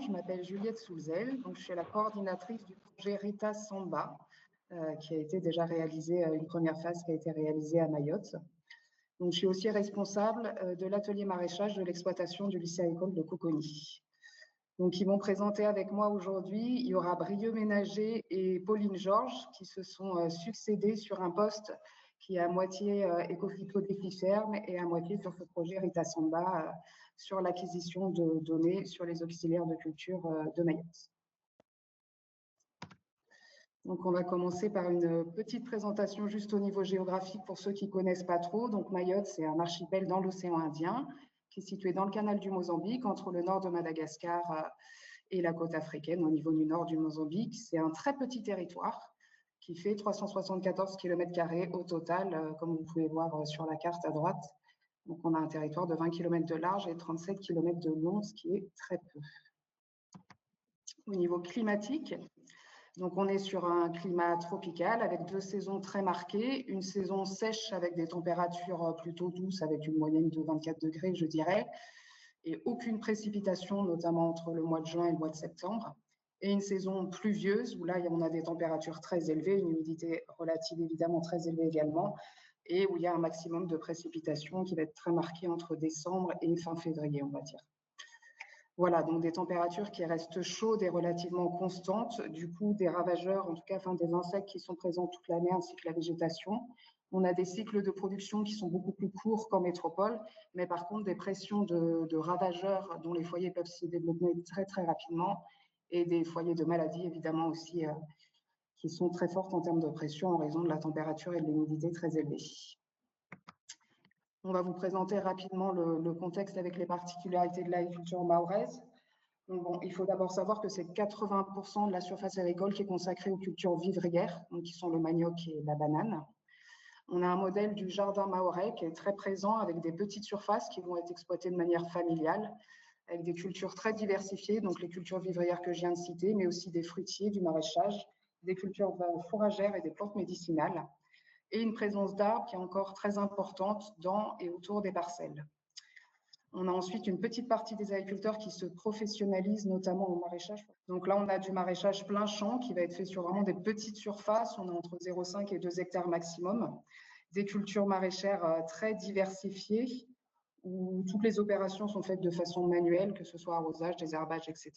je m'appelle Juliette Souzel, donc je suis la coordinatrice du projet Rita Samba, qui a été déjà réalisé, une première phase qui a été réalisée à Mayotte. Donc, je suis aussi responsable de l'atelier maraîchage de l'exploitation du lycée agricole de Coconi. Donc, ils vont présenter avec moi aujourd'hui. Il y aura Brieux Ménager et Pauline Georges qui se sont succédés sur un poste qui est à moitié Ecophyto Défi Ferme et à moitié sur ce projet Rita Samba sur l'acquisition de données sur les auxiliaires de culture de Mayotte. Donc, on va commencer par une petite présentation juste au niveau géographique pour ceux qui ne connaissent pas trop. Donc, Mayotte, c'est un archipel dans l'océan Indien qui est situé dans le canal du Mozambique, entre le nord de Madagascar et la côte africaine, au niveau du nord du Mozambique. C'est un très petit territoire qui fait 374 km² au total, comme vous pouvez voir sur la carte à droite. Donc, on a un territoire de 20 km de large et 37 km de long, ce qui est très peu. Au niveau climatique, donc on est sur un climat tropical avec 2 saisons très marquées. Une saison sèche avec des températures plutôt douces, avec une moyenne de 24 degrés, je dirais, et aucune précipitation, notamment entre le mois de juin et le mois de septembre. Et une saison pluvieuse, où là, on a des températures très élevées, une humidité relative évidemment très élevée également, et où il y a un maximum de précipitations qui va être très marqué entre décembre et fin février, on va dire. Voilà, donc des températures qui restent chaudes et relativement constantes, du coup des ravageurs, en tout cas des insectes qui sont présents toute l'année ainsi que la végétation. On a des cycles de production qui sont beaucoup plus courts qu'en métropole, mais par contre des pressions de ravageurs dont les foyers peuvent se développer très très rapidement et des foyers de maladies évidemment aussi qui sont très fortes en termes de pression en raison de la température et de l'humidité très élevée. On va vous présenter rapidement le contexte avec les particularités de l'agriculture mahoraise. Donc bon, il faut d'abord savoir que c'est 80% de la surface agricole qui est consacrée aux cultures vivrières, donc qui sont le manioc et la banane. On a un modèle du jardin mahorais qui est très présent avec des petites surfaces qui vont être exploitées de manière familiale, avec des cultures très diversifiées, donc les cultures vivrières que je viens de citer, mais aussi des fruitiers, du maraîchage, des cultures fourragères et des plantes médicinales, et une présence d'arbres qui est encore très importante dans et autour des parcelles. On a ensuite une petite partie des agriculteurs qui se professionnalisent notamment au maraîchage. Donc là, on a du maraîchage plein champ qui va être fait sur vraiment des petites surfaces. On a entre 0,5 et 2 hectares maximum. Des cultures maraîchères très diversifiées où toutes les opérations sont faites de façon manuelle, que ce soit arrosage, désherbage, etc.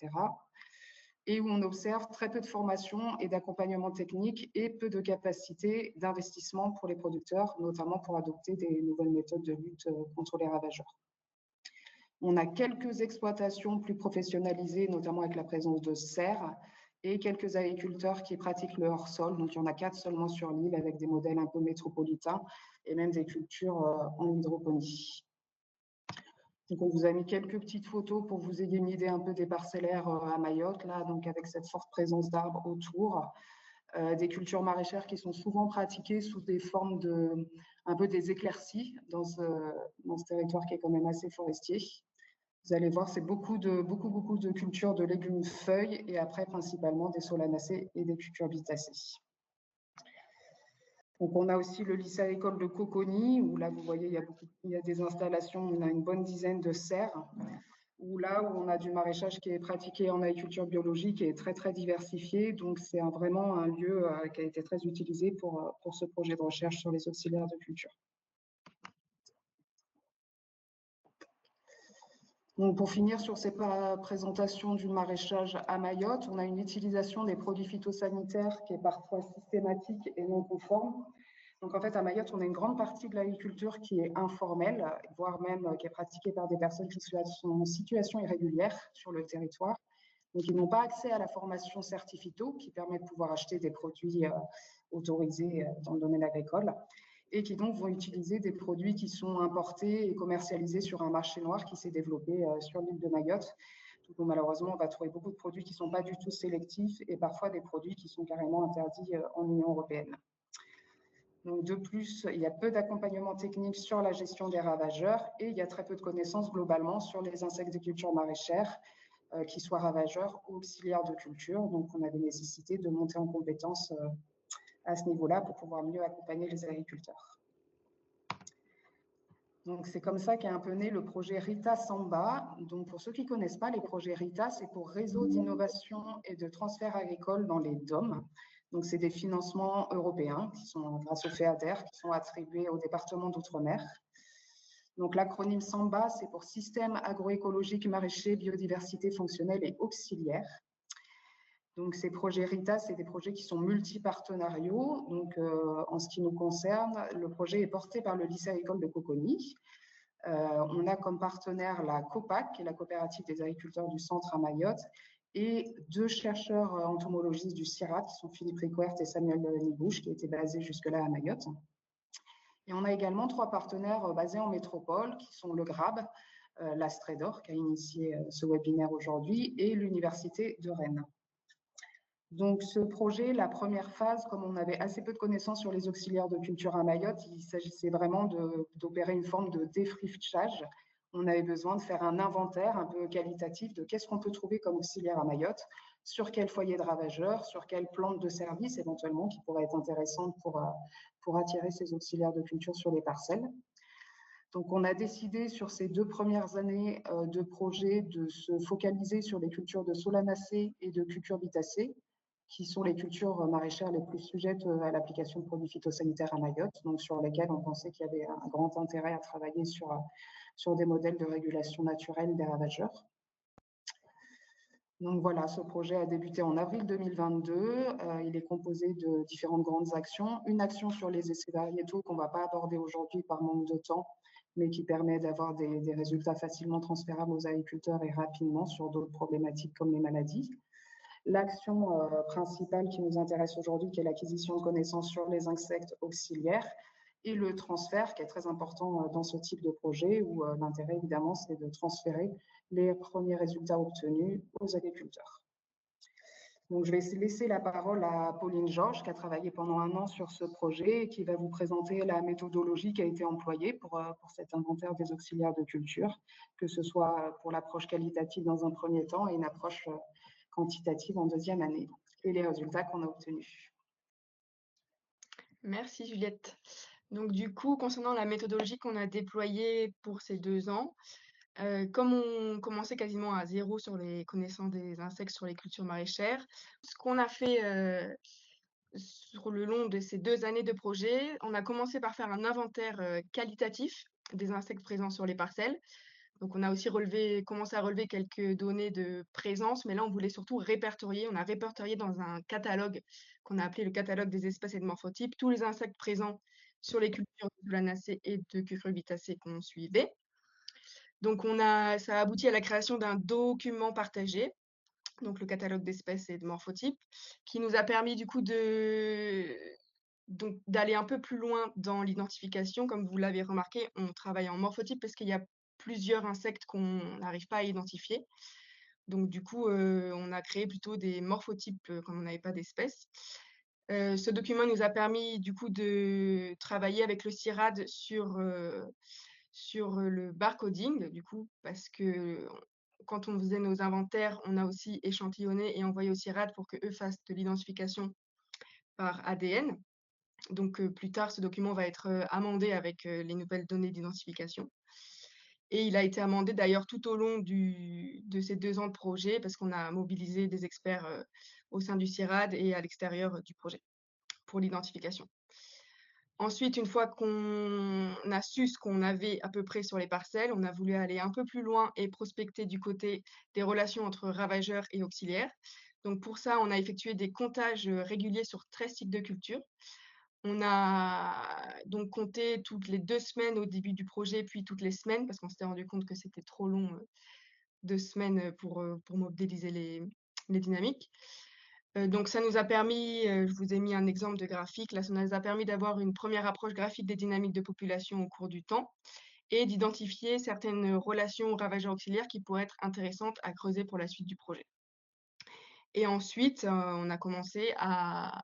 Et où on observe très peu de formation et d'accompagnement technique et peu de capacité d'investissement pour les producteurs, notamment pour adopter des nouvelles méthodes de lutte contre les ravageurs. On a quelques exploitations plus professionnalisées, notamment avec la présence de serres, et quelques agriculteurs qui pratiquent le hors-sol. Donc, il y en a 4 seulement sur l'île avec des modèles un peu métropolitains et même des cultures en hydroponie. Donc, on vous a mis quelques petites photos pour que vous ayez une idée un peu des parcellaires à Mayotte, là, donc avec cette forte présence d'arbres autour. Des cultures maraîchères qui sont souvent pratiquées sous des formes un peu des éclaircies dans ce territoire qui est quand même assez forestier. Vous allez voir, c'est beaucoup de cultures de légumes feuilles et après principalement des solanacées et des cucurbitacées. Donc on a aussi le lycée agricole de Coconi où là vous voyez il y a des installations, on a une bonne dizaine de serres où on a du maraîchage qui est pratiqué en agriculture biologique et très très diversifié. Donc c'est vraiment un lieu qui a été très utilisé pour ce projet de recherche sur les auxiliaires de culture. Donc pour finir sur ces présentations du maraîchage à Mayotte, on a une utilisation des produits phytosanitaires qui est parfois systématique et non conforme. Donc en fait à Mayotte, on a une grande partie de l'agriculture qui est informelle, voire même qui est pratiquée par des personnes qui sont en situation irrégulière sur le territoire. Donc ils n'ont pas accès à la formation Certiphyto qui permet de pouvoir acheter des produits autorisés dans le domaine agricole, et qui donc vont utiliser des produits qui sont importés et commercialisés sur un marché noir qui s'est développé sur l'île de Mayotte. Donc malheureusement, on va trouver beaucoup de produits qui ne sont pas du tout sélectifs et parfois des produits qui sont carrément interdits en Union européenne. Donc de plus, il y a peu d'accompagnement technique sur la gestion des ravageurs et il y a très peu de connaissances globalement sur les insectes des cultures maraîchères, qu'ils soient ravageurs ou auxiliaires de culture. Donc on a des nécessités de monter en compétences à ce niveau-là pour pouvoir mieux accompagner les agriculteurs. Donc, c'est comme ça qu'est un peu né le projet Rita Samba. Donc, pour ceux qui ne connaissent pas, les projets Rita, c'est pour Réseau d'innovation et de transfert agricole dans les DOM. Donc, c'est des financements européens qui sont, grâce au FEADER, qui sont attribués au département d'outre-mer. Donc, l'acronyme SAMBA, c'est pour Système agroécologique maraîcher, biodiversité fonctionnelle et auxiliaire. Donc, ces projets RITA, c'est des projets qui sont multipartenariaux. Donc, en ce qui nous concerne, le projet est porté par le lycée agricole de Coconi. On a comme partenaire la COPAC, qui est la coopérative des agriculteurs du centre à Mayotte, et 2 chercheurs entomologistes du CIRAD, qui sont Philippe Ricoeur et Samuel Nibouche, qui étaient basés jusque-là à Mayotte. Et on a également 3 partenaires basés en métropole, qui sont le GRAB, l'Astrédor, qui a initié ce webinaire aujourd'hui, et l'Université de Rennes. Donc, ce projet, la première phase, comme on avait assez peu de connaissances sur les auxiliaires de culture à Mayotte, il s'agissait vraiment d'opérer une forme de défrichage. On avait besoin de faire un inventaire un peu qualitatif de qu'est-ce qu'on peut trouver comme auxiliaire à Mayotte, sur quel foyer de ravageurs, sur quelle plante de service éventuellement qui pourrait être intéressante pour attirer ces auxiliaires de culture sur les parcelles. Donc, on a décidé sur ces 2 premières années de projet de se focaliser sur les cultures de solanacées et de cucurbitacées, qui sont les cultures maraîchères les plus sujettes à l'application de produits phytosanitaires à Mayotte, donc sur lesquelles on pensait qu'il y avait un grand intérêt à travailler sur des modèles de régulation naturelle des ravageurs. Donc voilà, ce projet a débuté en avril 2022. Il est composé de différentes grandes actions. Une action sur les essais variétaux qu'on ne va pas aborder aujourd'hui par manque de temps, mais qui permet d'avoir des résultats facilement transférables aux agriculteurs et rapidement sur d'autres problématiques comme les maladies. L'action principale qui nous intéresse aujourd'hui, qui est l'acquisition de connaissances sur les insectes auxiliaires, et le transfert, qui est très important dans ce type de projet, où l'intérêt, évidemment, c'est de transférer les premiers résultats obtenus aux agriculteurs. Donc, je vais laisser la parole à Pauline Georges, qui a travaillé pendant 1 an sur ce projet et qui va vous présenter la méthodologie qui a été employée pour cet inventaire des auxiliaires de culture, que ce soit pour l'approche qualitative dans un premier temps et une approche quantitative en 2e année, et les résultats qu'on a obtenus. Merci Juliette. Donc du coup, concernant la méthodologie qu'on a déployée pour ces 2 ans, comme on commençait quasiment à 0 sur les connaissances des insectes sur les cultures maraîchères, ce qu'on a fait sur le long de ces 2 années de projet, on a commencé par faire un inventaire qualitatif des insectes présents sur les parcelles. Donc on a aussi commencé à relever quelques données de présence, mais là on voulait surtout répertorier. On a répertorié dans un catalogue qu'on a appelé le catalogue des espèces et de morphotypes tous les insectes présents sur les cultures de solanacées et de cucurbitacées qu'on suivait. Donc ça a abouti à la création d'un document partagé, donc le catalogue d'espèces et de morphotypes, qui nous a permis du coup d'aller un peu plus loin dans l'identification. Comme vous l'avez remarqué, on travaille en morphotype parce qu'il y a plusieurs insectes qu'on n'arrive pas à identifier. Donc du coup, on a créé plutôt des morphotypes comme on n'avait pas d'espèces. Ce document nous a permis du coup de travailler avec le CIRAD sur le barcoding, du coup, parce que quand on faisait nos inventaires, on a aussi échantillonné et envoyé au CIRAD pour qu'eux fassent de l'identification par ADN. Donc plus tard, ce document va être amendé avec les nouvelles données d'identification. Et il a été amendé d'ailleurs tout au long de ces 2 ans de projet, parce qu'on a mobilisé des experts au sein du CIRAD et à l'extérieur du projet pour l'identification. Ensuite, une fois qu'on a su ce qu'on avait à peu près sur les parcelles, on a voulu aller un peu plus loin et prospecter du côté des relations entre ravageurs et auxiliaires. Donc pour ça, on a effectué des comptages réguliers sur 13 sites de culture. On a donc compté toutes les 2 semaines au début du projet, puis toutes les semaines, parce qu'on s'était rendu compte que c'était trop long, 2 semaines pour modéliser les dynamiques. Donc ça nous a permis, je vous ai mis un exemple de graphique, là ça nous a permis d'avoir une première approche graphique des dynamiques de population au cours du temps et d'identifier certaines relations ravageurs auxiliaires qui pourraient être intéressantes à creuser pour la suite du projet. Et ensuite, on a commencé à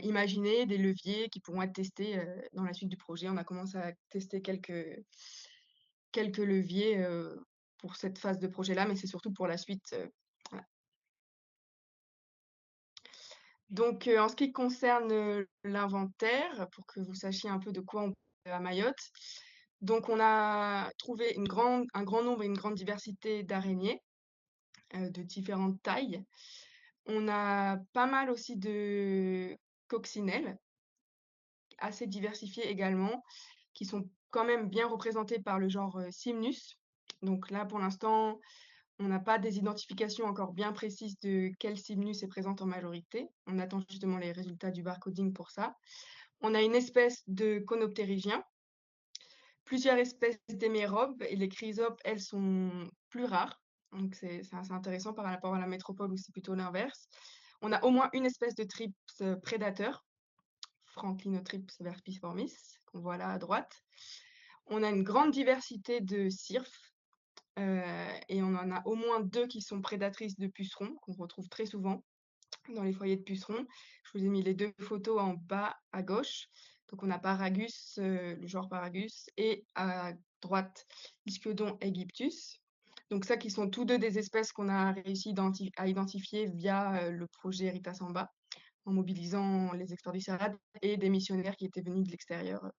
imaginer des leviers qui pourront être testés dans la suite du projet. On a commencé à tester quelques leviers pour cette phase de projet-là, mais c'est surtout pour la suite. Voilà. Donc, en ce qui concerne l'inventaire, pour que vous sachiez un peu de quoi on parle à Mayotte, Donc on a trouvé un grand nombre et une grande diversité d'araignées, de différentes tailles. On a pas mal aussi de coccinelles, assez diversifiées également, qui sont quand même bien représentées par le genre, Simnus. Donc là, pour l'instant, on n'a pas des identifications encore bien précises de quelle Simnus est présente en majorité. On attend justement les résultats du barcoding pour ça. On a une espèce de conoptérygien, plusieurs espèces d'émérobes et les chrysopes, elles, sont plus rares. Donc c'est assez intéressant par rapport à la métropole où c'est plutôt l'inverse. On a au moins une espèce de thrips prédateur, Franklinothrips verpiformis, qu'on voit là à droite. On a une grande diversité de cirfes, et on en a au moins 2 qui sont prédatrices de pucerons, qu'on retrouve très souvent dans les foyers de pucerons. Je vous ai mis les 2 photos en bas à gauche. Donc on a Paragus, le genre Paragus, et à droite, Ischiodon aegyptus. Donc ça qui sont tous 2 des espèces qu'on a réussi à identifier via, le projet Rita Samba, en mobilisant les experts du CERAD et des missionnaires qui étaient venus de l'extérieur.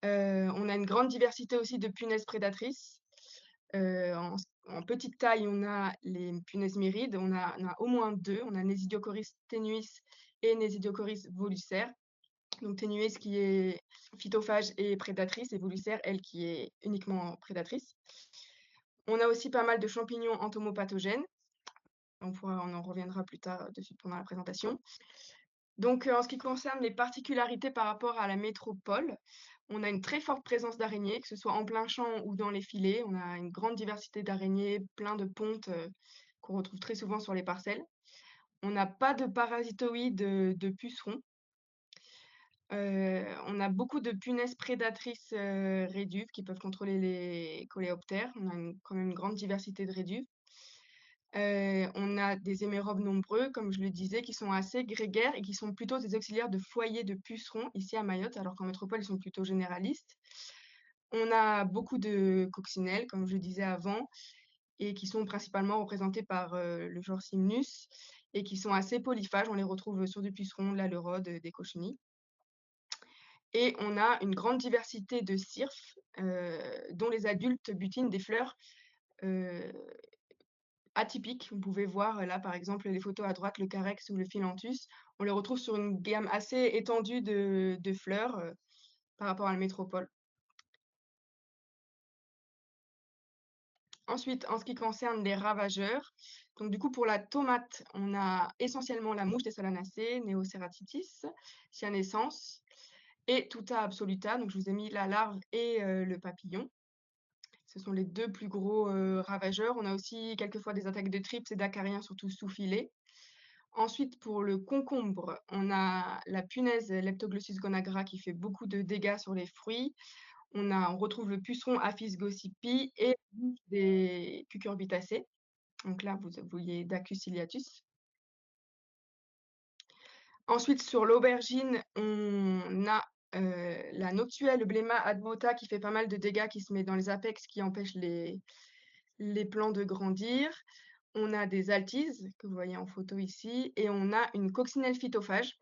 On a une grande diversité aussi de punaises prédatrices. En petite taille, on a les punaises myrides, on a au moins 2, on a Nesidiocoris tenuis et Nesidiocoris volucère. Donc tenuis qui est phytophage et prédatrice, et volucère, elle, qui est uniquement prédatrice. On a aussi pas mal de champignons entomopathogènes. On en reviendra plus tard dessus pendant la présentation. Donc, en ce qui concerne les particularités par rapport à la métropole, on a une très forte présence d'araignées, que ce soit en plein champ ou dans les filets. On a une grande diversité d'araignées, plein de pontes, qu'on retrouve très souvent sur les parcelles. On n'a pas de parasitoïdes, de pucerons. On a beaucoup de punaises prédatrices, réduves qui peuvent contrôler les coléoptères. On a quand même une grande diversité de réduves. On a des hémérobes nombreux, comme je le disais, qui sont assez grégaires et qui sont plutôt des auxiliaires de foyers de pucerons ici à Mayotte, alors qu'en métropole, ils sont plutôt généralistes. On a beaucoup de coccinelles, comme je le disais avant, et qui sont principalement représentés par le genre Simnus, et qui sont assez polyphages. On les retrouve sur du puceron, de la lerode, des cochenilles. Et on a une grande diversité de cirfes, dont les adultes butinent des fleurs atypiques. Vous pouvez voir là, par exemple, les photos à droite, le carex ou le philanthus. On les retrouve sur une gamme assez étendue de fleurs par rapport à la métropole. Ensuite, en ce qui concerne les ravageurs, donc du coup, pour la tomate, on a essentiellement la mouche des solanacées, Neoceratitis cyanescens, et Tuta absoluta. Donc je vous ai mis la larve et le papillon. Ce sont les 2 plus gros ravageurs. On a aussi quelquefois des attaques de thrips et d'acariens, surtout sous filet. Ensuite, pour le concombre, on a la punaise Leptoglossus gonagra qui fait beaucoup de dégâts sur les fruits. On retrouve le puceron Aphis gossypi et des cucurbitacées. Donc là, vous voyez Dacus ciliatus. Ensuite, sur l'aubergine, on a la Noctuelle Blema advota qui fait pas mal de dégâts, qui se met dans les apex, qui empêche les plants de grandir. On a des altises, que vous voyez en photo ici, et on a une coccinelle phytophage,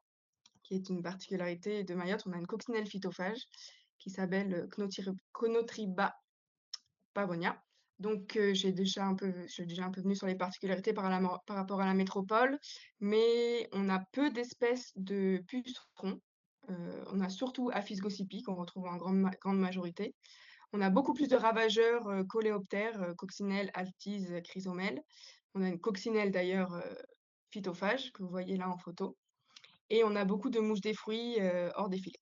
qui est une particularité de Mayotte. On a une coccinelle phytophage qui s'appelle Conotriba pavonia. Donc, je suis déjà un peu venue sur les particularités par rapport à la métropole, mais on a peu d'espèces de pucerons. On a surtout Aphis gossypi qu'on retrouve en grande majorité. On a beaucoup plus de ravageurs, coléoptères, coccinelles, altises, chrysomèles. On a une coccinelle d'ailleurs phytophage que vous voyez là en photo. Et on a beaucoup de mouches des fruits hors des filets.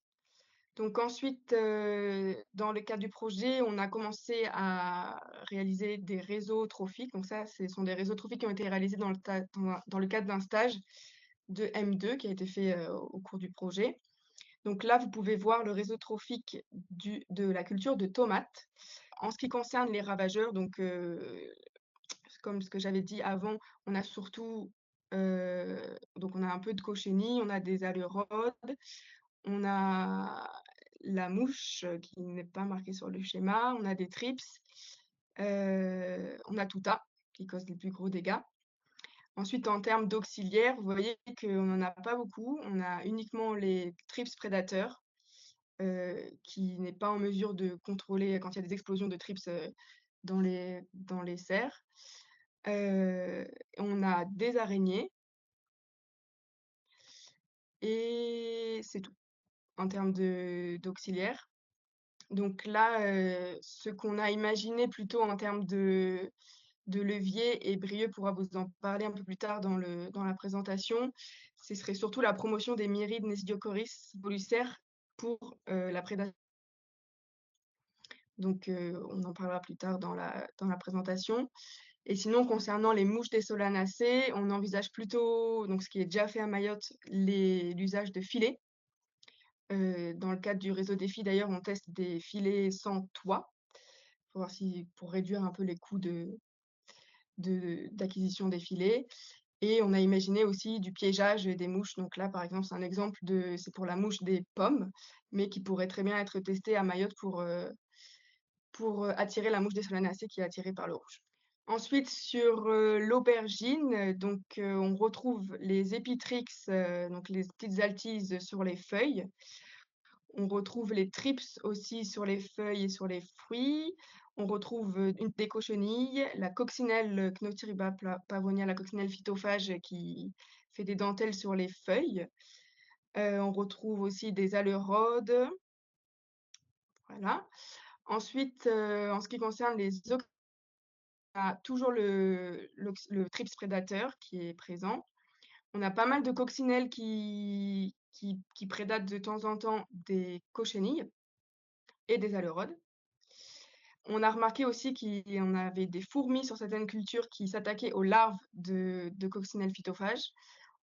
Donc ensuite, dans le cadre du projet, on a commencé à réaliser des réseaux trophiques. Donc ça, ce sont des réseaux trophiques qui ont été réalisés dans le cadre d'un stage de M2 qui a été fait au cours du projet. Donc là, vous pouvez voir le réseau trophique de la culture de tomates. En ce qui concerne les ravageurs, donc comme ce que j'avais dit avant, on a surtout donc on a un peu de cochenille, on a des alérodes, on a la mouche qui n'est pas marquée sur le schéma, on a des thrips, on a Tuta qui cause les plus gros dégâts. Ensuite, en termes d'auxiliaires, vous voyez qu'on n'en a pas beaucoup. On a uniquement les thrips prédateurs qui n'est pas en mesure de contrôler quand il y a des explosions de trips, dans les serres. On a des araignées et c'est tout en termes d'auxiliaires. Donc là, ce qu'on a imaginé plutôt en termes de levier, et Brieux pourra vous en parler un peu plus tard dans la présentation, ce serait surtout la promotion des mirides Nesidiocoris volucères pour la prédation. Donc on en parlera plus tard dans la présentation. Et sinon, concernant les mouches des solanacées, on envisage plutôt, donc ce qui est déjà fait à Mayotte, l'usage de filets. Dans le cadre du réseau Défi, d'ailleurs, on teste des filets sans toit pour réduire un peu les coûts d'acquisition des filets. Et on a imaginé aussi du piégeage des mouches. Donc là, par exemple, c'est un exemple c'est pour la mouche des pommes, mais qui pourrait très bien être testé à Mayotte pour attirer la mouche des solanacées qui est attirée par le rouge. Ensuite, sur l'aubergine, on retrouve les épitrix, donc les petites altises sur les feuilles. On retrouve les thrips aussi sur les feuilles et sur les fruits. On retrouve des cochenilles, la coccinelle Cnothiriba pavonia, la coccinelle phytophage qui fait des dentelles sur les feuilles. On retrouve aussi des alérodes. Voilà. Ensuite, en ce qui concerne les on a toujours le thrips prédateur qui est présent. On a pas mal de coccinelles qui prédatent de temps en temps des cochenilles et des alérodes. On a remarqué aussi qu'il y en avait des fourmis sur certaines cultures qui s'attaquaient aux larves de coccinelles phytophages.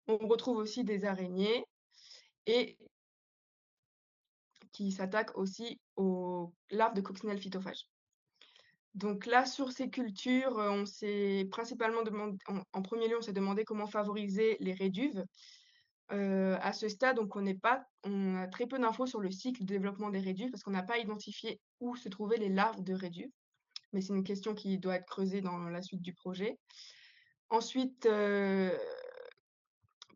On retrouve aussi des araignées et qui s'attaquent aussi aux larves de coccinelles phytophages. Donc là, sur ces cultures, on s'est principalement demandé, en premier lieu, on s'est demandé comment favoriser les réduves. À ce stade, donc on a très peu d'infos sur le cycle de développement des réduves parce qu'on n'a pas identifié où se trouvaient les larves de réduves. Mais c'est une question qui doit être creusée dans la suite du projet. Ensuite,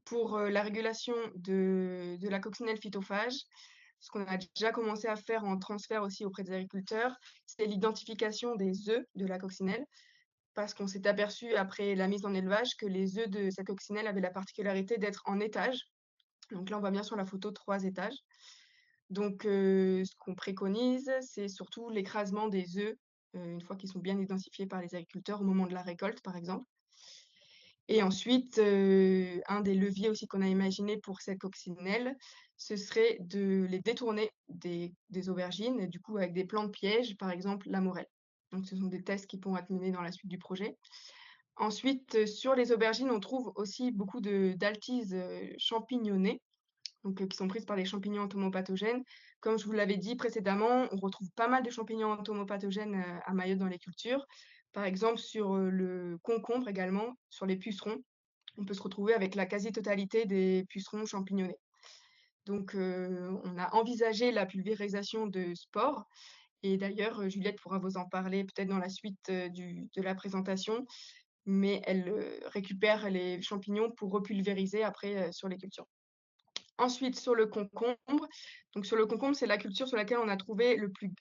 pour la régulation de la coccinelle phytophage, ce qu'on a déjà commencé à faire en transfert aussi auprès des agriculteurs, c'est l'identification des œufs de la coccinelle, parce qu'on s'est aperçu après la mise en élevage que les œufs de cette coccinelle avaient la particularité d'être en étage. Donc là, on voit bien sur la photo 3 étages. Donc, ce qu'on préconise, c'est surtout l'écrasement des œufs, une fois qu'ils sont bien identifiés par les agriculteurs au moment de la récolte, par exemple. Et ensuite, un des leviers aussi qu'on a imaginé pour cette coccinelle, ce serait de les détourner des aubergines, et du coup avec des plantes pièges, par exemple la morelle. Donc ce sont des tests qui pourront être menés dans la suite du projet. Ensuite, sur les aubergines, on trouve aussi beaucoup d'altises champignonnées, donc qui sont prises par les champignons entomopathogènes. Comme je vous l'avais dit précédemment, on retrouve pas mal de champignons entomopathogènes à Mayotte dans les cultures. Par exemple, sur le concombre également, sur les pucerons, on peut se retrouver avec la quasi-totalité des pucerons champignonnés. Donc, on a envisagé la pulvérisation de spores. Et d'ailleurs, Juliette pourra vous en parler peut-être dans la suite de la présentation, mais elle récupère les champignons pour repulvériser après sur les cultures. Ensuite, sur le concombre, c'est la culture sur laquelle on a trouvé le plus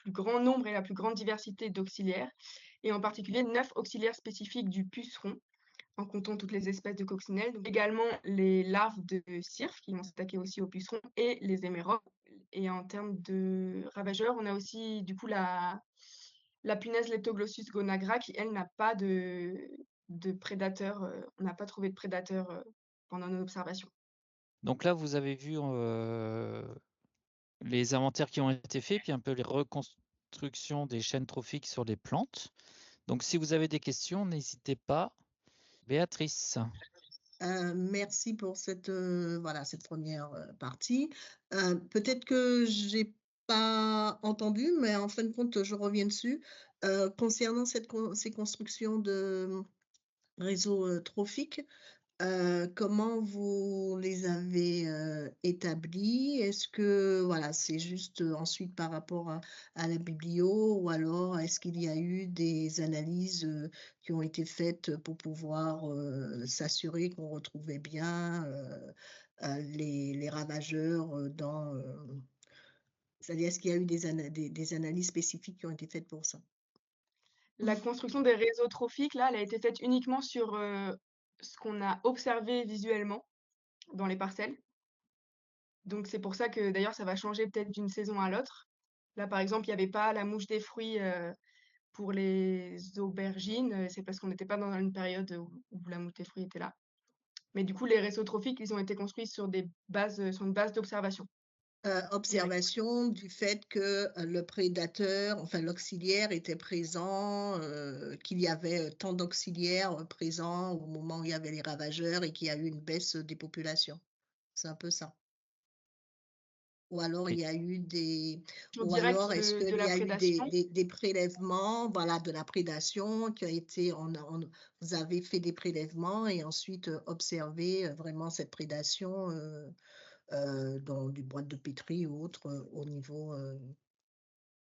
grand nombre et la plus grande diversité d'auxiliaires, et en particulier 9 auxiliaires spécifiques du puceron, en comptant toutes les espèces de coccinelles. Donc également les larves de cirfe qui vont s'attaquer aussi aux pucerons et les émeraudes. Et en termes de ravageurs, on a aussi du coup la punaise Leptoglossus gonagra qui, elle, n'a pas de prédateur. On n'a pas trouvé de prédateur pendant nos observations. Donc là, vous avez vu les inventaires qui ont été faits, puis un peu les reconstructions des chaînes trophiques sur les plantes. Donc si vous avez des questions, n'hésitez pas. Béatrice. Merci pour cette première partie. Peut-être que j'ai pas entendu, mais en fin de compte, je reviens dessus. Concernant ces constructions de réseaux trophiques, comment vous les avez établis? Est-ce que c'est juste ensuite par rapport à la biblio, ou alors est-ce qu'il y a eu des analyses qui ont été faites pour pouvoir s'assurer qu'on retrouvait bien les ravageurs C'est-à-dire, est-ce qu'il y a eu des analyses spécifiques qui ont été faites pour ça? La construction des réseaux trophiques, là, elle a été faite uniquement sur, ce qu'on a observé visuellement dans les parcelles. Donc c'est pour ça que d'ailleurs ça va changer peut-être d'une saison à l'autre. Là, par exemple, il y avait pas la mouche des fruits, pour les aubergines, c'est parce qu'on n'était pas dans une période où la mouche des fruits était là. Mais du coup, les réseaux trophiques, ils ont été construits sur sur une base d'observation directe. Observation du fait que, le prédateur, enfin l'auxiliaire était présent, qu'il y avait, tant d'auxiliaires, présents au moment où il y avait les ravageurs et qu'il y a eu une baisse, des populations. C'est un peu ça? Ou alors il Oui. y a eu En ou direct alors est-ce de qu'il y la a eu prédation. des prélèvements, voilà, de la prédation qui a été vous avez fait des prélèvements et ensuite, observé, vraiment cette prédation, dans des boîtes de pétri ou autres, au niveau,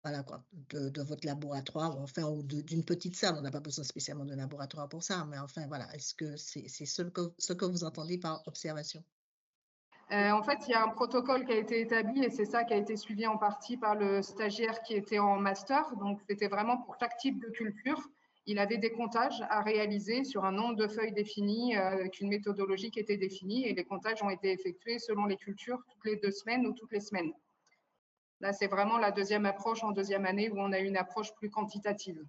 voilà quoi, de votre laboratoire ou enfin ou d'une petite salle. On n'a pas besoin spécialement de laboratoire pour ça, mais enfin voilà, est-ce que c'est ce que vous entendez par observation? En fait, il y a un protocole qui a été établi et c'est ça qui a été suivi en partie par le stagiaire qui était en master. Donc, c'était vraiment pour chaque type de culture. Il avait des comptages à réaliser sur un nombre de feuilles définies avec une méthodologie qui était définie et les comptages ont été effectués selon les cultures toutes les 2 semaines ou toutes les semaines. Là, c'est vraiment la deuxième approche en deuxième année où on a une approche plus quantitative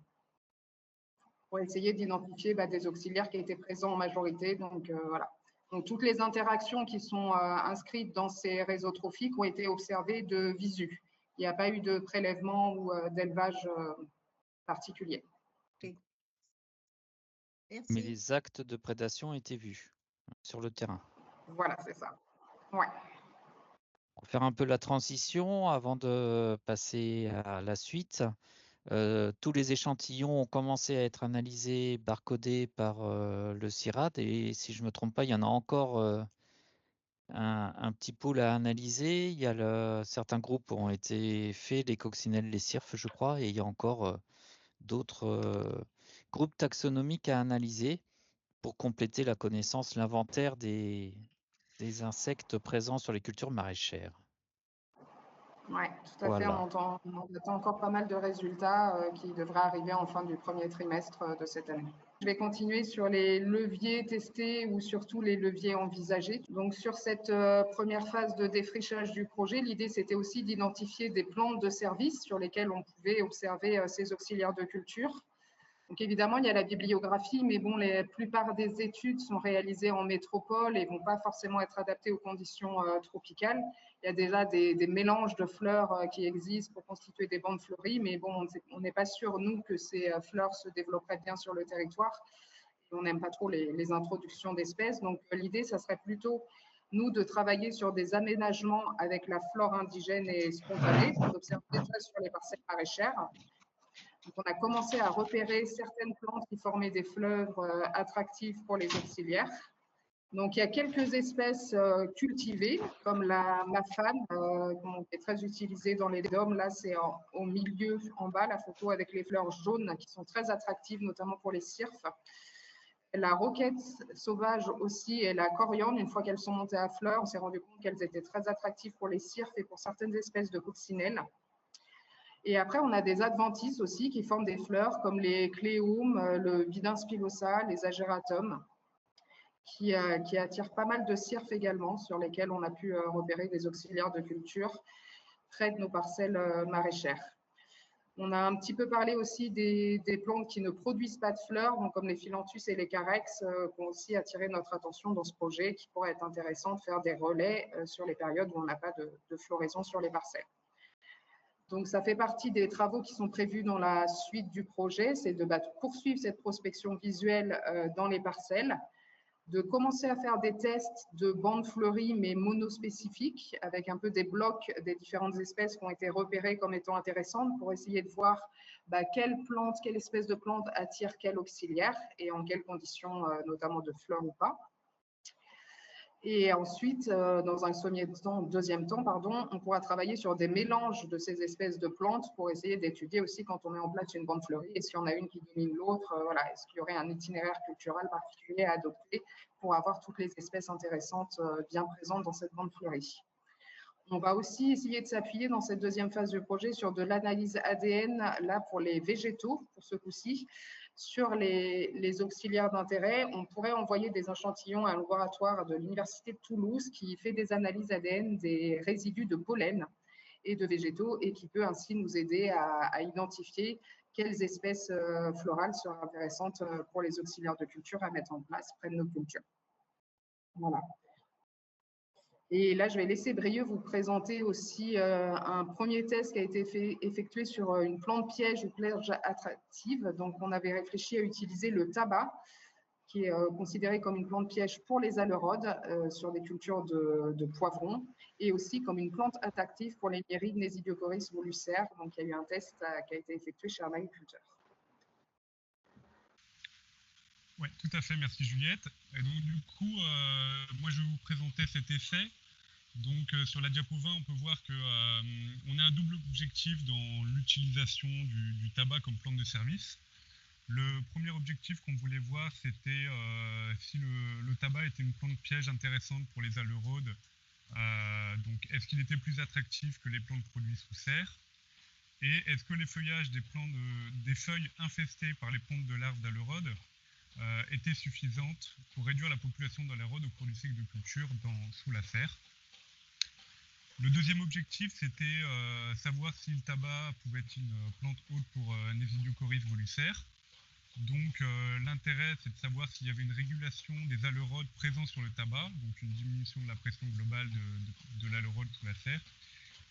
pour essayer d'identifier des auxiliaires qui étaient présents en majorité. Donc, voilà. Donc, toutes les interactions qui sont inscrites dans ces réseaux trophiques ont été observées de visu. Il n'y a pas eu de prélèvement ou d'élevage particulier. OK. Mais Merci. les actes de prédation étaient vus sur le terrain. Voilà, c'est ça. Ouais. Pour faire un peu la transition avant de passer à la suite, tous les échantillons ont commencé à être analysés, barcodés par le CIRAD et si je ne me trompe pas, il y en a encore un petit pool à analyser. Il y a certains groupes ont été faits, les coccinelles, les cirfes, je crois, et il y a encore d'autres groupes taxonomiques à analyser pour compléter la connaissance, l'inventaire des insectes présents sur les cultures maraîchères. Oui, tout à fait. Voilà. On attend encore pas mal de résultats qui devraient arriver en fin du premier trimestre de cette année. Je vais continuer sur les leviers testés ou surtout les leviers envisagés. Donc, sur cette première phase de défrichage du projet, l'idée, c'était aussi d'identifier des plantes de service sur lesquelles on pouvait observer ces auxiliaires de culture. Donc évidemment, il y a la bibliographie, mais bon, la plupart des études sont réalisées en métropole et ne vont pas forcément être adaptées aux conditions tropicales. Il y a déjà des mélanges de fleurs qui existent pour constituer des bandes fleuries, mais bon, on n'est pas sûr, nous, que ces fleurs se développeraient bien sur le territoire. On n'aime pas trop les introductions d'espèces. Donc l'idée, ça serait plutôt, nous, de travailler sur des aménagements avec la flore indigène et spontanée qu'on observe déjà sur les parcelles maraîchères. Donc, on a commencé à repérer certaines plantes qui formaient des fleurs attractifs pour les auxiliaires. Donc, il y a quelques espèces cultivées, comme la mafane, qui est très utilisée dans les dômes. Là, c'est au milieu, en bas, la photo avec les fleurs jaunes qui sont très attractives, notamment pour les cirfes. La roquette sauvage aussi et la coriandre, une fois qu'elles sont montées à fleurs, on s'est rendu compte qu'elles étaient très attractives pour les cirfes et pour certaines espèces de coccinelles. Et après, on a des adventices aussi qui forment des fleurs comme les cléomes, le bidin spilosa, les agératums, qui attirent pas mal de cirfes également, sur lesquels on a pu repérer des auxiliaires de culture près de nos parcelles maraîchères. On a un petit peu parlé aussi des plantes qui ne produisent pas de fleurs, donc comme les philanthus et les carex, qui ont aussi attiré notre attention dans ce projet, qui pourrait être intéressant de faire des relais sur les périodes où on n'a pas de floraison sur les parcelles. Donc, ça fait partie des travaux qui sont prévus dans la suite du projet, c'est de poursuivre cette prospection visuelle dans les parcelles, de commencer à faire des tests de bandes fleuries, mais monospécifiques, avec un peu des blocs des différentes espèces qui ont été repérées comme étant intéressantes pour essayer de voir quelle plante, quelle espèce de plante attire quel auxiliaire et en quelles conditions, notamment de fleurs ou pas. Et ensuite, dans un deuxième temps, on pourra travailler sur des mélanges de ces espèces de plantes pour essayer d'étudier aussi quand on met en place une bande fleurie et si on a une qui domine l'autre, voilà, est-ce qu'il y aurait un itinéraire culturel particulier à adopter pour avoir toutes les espèces intéressantes bien présentes dans cette bande fleurie. On va aussi essayer de s'appuyer dans cette deuxième phase du projet sur de l'analyse ADN, là pour les végétaux, pour ce coup-ci. Sur les auxiliaires d'intérêt, on pourrait envoyer des échantillons à un laboratoire de l'Université de Toulouse qui fait des analyses ADN des résidus de pollen et de végétaux et qui peut ainsi nous aider à identifier quelles espèces florales seraient intéressantes pour les auxiliaires de culture à mettre en place près de nos cultures. Voilà. Et là, je vais laisser Brieux vous présenter aussi un premier test qui a été effectué sur une plante piège ou plage attractive. Donc, on avait réfléchi à utiliser le tabac, qui est considéré comme une plante piège pour les alérodes sur des cultures de poivrons, et aussi comme une plante attractive pour les myrrhides Nesidiocoris volucères. Donc, il y a eu un test qui a été effectué chez un agriculteur. Oui, tout à fait, merci Juliette. Et donc du coup, moi je vais vous présenter cet essai. Donc sur la diapo 20, on peut voir qu'on a un double objectif dans l'utilisation du tabac comme plante de service. Le premier objectif qu'on voulait voir, c'était si le tabac était une plante piège intéressante pour les alérodes. Donc est-ce qu'il était plus attractif que les plantes produits sous serre? Et est-ce que les feuillages des feuilles infestées par les pontes de larves d'alérodes étaient suffisantes pour réduire la population d'alérodes au cours du cycle de culture sous la serre? Le deuxième objectif, c'était savoir si le tabac pouvait être une plante hôte pour Nesidiocoris volucères. Donc l'intérêt, c'est de savoir s'il y avait une régulation des alérodes présents sur le tabac, donc une diminution de la pression globale de l'alérode sous la serre.